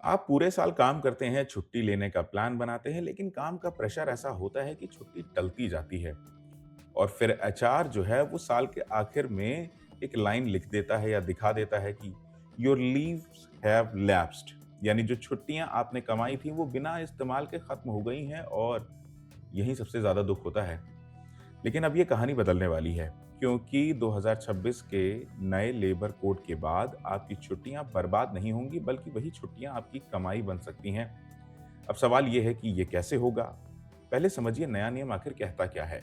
आप पूरे साल काम करते हैं, छुट्टी लेने का प्लान बनाते हैं, लेकिन काम का प्रेशर ऐसा होता है कि छुट्टी टलती जाती है। और फिर एचआर जो है वो साल के आखिर में एक लाइन लिख देता है या दिखा देता है कि योर लीव्स हैव लैप्स्ड, यानी जो छुट्टियां आपने कमाई थी वो बिना इस्तेमाल के खत्म हो गई हैं। और यही सबसे ज्यादा दुख होता है। लेकिन अब ये कहानी बदलने वाली है, क्योंकि 2026 के नए लेबर कोड के बाद आपकी छुट्टियां बर्बाद नहीं होंगी, बल्कि वही छुट्टियां आपकी कमाई बन सकती हैं। अब सवाल ये है कि ये कैसे होगा? पहले समझिए नया नियम आखिर कहता क्या है।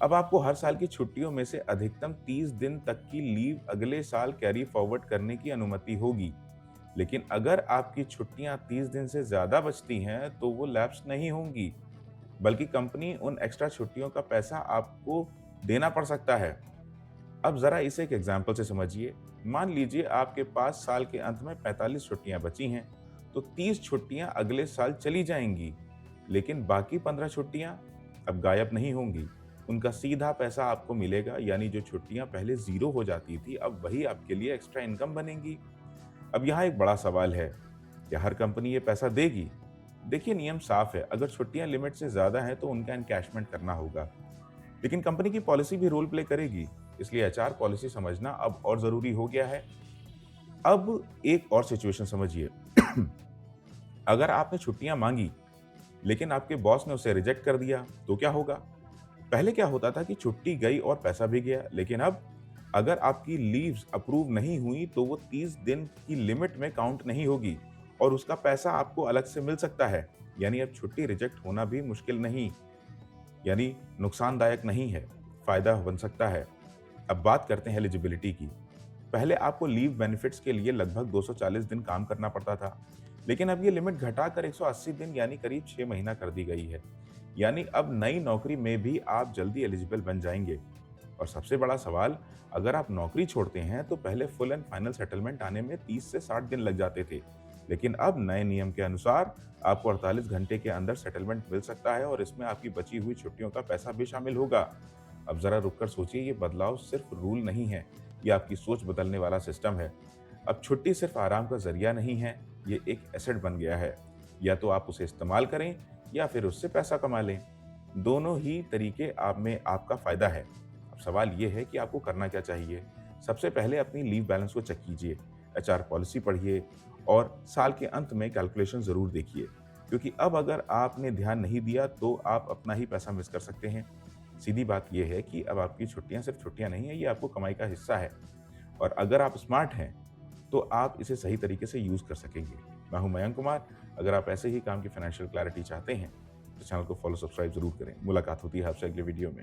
अब आपको हर साल की छुट्टियों में से अधिकतम 30 दिन तक की लीव अगले साल कैरी फॉरवर्ड करने की अनुमति होगी। लेकिन अगर आपकी छुट्टियां 30 दिन से ज्यादा बचती हैं, तो वो लैप्स नहीं होंगी, बल्कि कंपनी उन एक्स्ट्रा छुट्टियों का पैसा आपको देना पड़ सकता है। अब जरा इसे एक एग्जाम्पल से समझिए। मान लीजिए आपके पास साल के अंत में 45 छुट्टियां बची हैं, तो 30 छुट्टियां अगले साल चली जाएंगी, लेकिन बाकी 15 छुट्टियां अब गायब नहीं होंगी। उनका सीधा पैसा आपको मिलेगा, यानी जो छुट्टियां पहले जीरो हो जाती थी, अब वही आपके लिए एक्स्ट्रा इनकम बनेंगी। अब यहाँ एक बड़ा सवाल है, क्या हर कंपनी ये पैसा देगी? देखिए, नियम साफ है, अगर छुट्टियां लिमिट से ज्यादा हैं तो उनका एनकैशमेंट करना होगा। लेकिन कंपनी की पॉलिसी भी रोल प्ले करेगी, इसलिए एचआर पॉलिसी समझना अब और जरूरी हो गया है। अब एक और सिचुएशन समझिए। अगर आपने छुट्टियां मांगी, लेकिन आपके बॉस ने उसे रिजेक्ट कर दिया, तो क्या होगा? पहले क्या होता था कि छुट्टी गई और पैसा भी गया, लेकिन अब अगर आपकी लीव्स अप्रूव नहीं हुई तो वो 30 दिन की लिमिट में काउंट नहीं होगी और उसका पैसा आपको अलग से मिल सकता है। यानी अब छुट्टी रिजेक्ट होना भी मुश्किल नहीं, यानी नुकसानदायक नहीं है, फायदा बन सकता है। अब बात करते हैं एलिजिबिलिटी की। पहले आपको लीव बेनिफिट्स के लिए लगभग 240 दिन काम करना पड़ता था, लेकिन अब ये लिमिट घटाकर 180 दिन यानी करीब 6 महीना कर दी गई है। यानी अब नई नौकरी में भी आप जल्दी एलिजिबल बन जाएंगे। और सबसे बड़ा सवाल, अगर आप नौकरी छोड़ते हैं तो पहले फुल एंड फाइनल सेटलमेंट आने में 30 से 60 दिन लग जाते थे, लेकिन अब नए नियम के अनुसार आपको 48 घंटे के अंदर सेटलमेंट मिल सकता है और इसमें आपकी बची हुई छुट्टियों का पैसा भी शामिल होगा। अब जरा रुककर सोचिए, ये बदलाव सिर्फ रूल नहीं है, ये आपकी सोच बदलने वाला सिस्टम है। अब छुट्टी सिर्फ आराम का जरिया नहीं है, ये एक एसेट बन गया है। या तो आप उसे इस्तेमाल करें या फिर उससे पैसा कमा लें। दोनों ही तरीके आप में आपका फायदा है। अब सवाल ये है कि आपको करना क्या चाहिए। सबसे पहले अपनी लीव बैलेंस को चेक कीजिए, एचआर पॉलिसी पढ़िए और साल के अंत में कैलकुलेशन जरूर देखिए, क्योंकि अब अगर आपने ध्यान नहीं दिया तो आप अपना ही पैसा मिस कर सकते हैं। सीधी बात यह है कि अब आपकी छुट्टियां सिर्फ छुट्टियां नहीं है, ये आपको कमाई का हिस्सा है। और अगर आप स्मार्ट हैं तो आप इसे सही तरीके से यूज कर सकेंगे। मैं हूं मयंक कुमार। अगर आप ऐसे ही काम की फाइनेंशियल क्लैरिटी चाहते हैं तो चैनल को फॉलो सब्सक्राइब जरूर करें। मुलाकात होती है आपसे अगले वीडियो में।